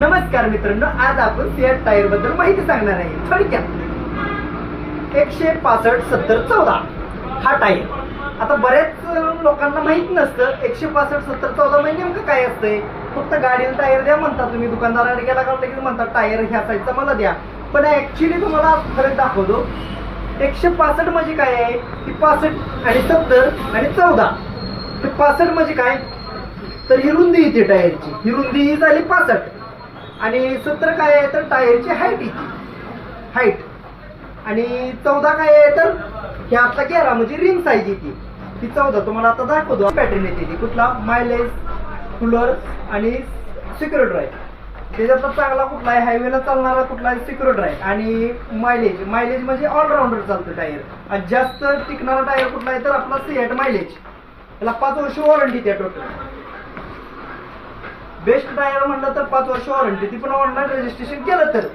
नमस्कार मित्रांनो, आज आपण सियाट टायर बद्दल माहिती सांगणार आहे. थोडक्यात 165 70 14 हा टायर. आता बऱ्याच लोकांना माहित नसतं 165 70 14 म्हणजे नेमकं काय असतंय. फक्त गाडीला टायर द्या म्हणता तुम्ही, दुकानदाराला गेला का की म्हणतात टायर ह्या साईजचा मला द्या. पण ऍक्च्युली तुम्हाला फरक दाखवतो. 165 म्हणजे काय आहे की 65 आणि 70 आणि 14. 65 म्हणजे काय तर ही रुंदी येते टायरची, ही रुंदी ही झाली 65. आणि 70 काय आहे तर टायरची हाईट येते, हाईट. आणि 14 काय आहे तर ह्यातला 11 म्हणजे रिम साईज येते. ती 14 तुम्हाला आता दाखवतो. पॅटर्न येते ती कुठला मायलेज, कूलर आणि सिक्युअर ड्राईव्ह. त्याच्यात चांगला कुठला आहे, हायवेला चालणारा कुठला आहे सिक्युअर ड्राईव्ह. आणि मायलेज, मायलेज म्हणजे ऑलराऊंडर चालतं टायर. आणि जास्त टिकणारा टायर कुठला आहे तर आपला सिएट मायलेज. त्याला 5 वर्ष वॉरंटी त्या टोटल. बेस्ट टायर म्हणलं तर 5 वर्ष वॉरंटी, ती पण ऑनलाईन रजिस्ट्रेशन केलं तर.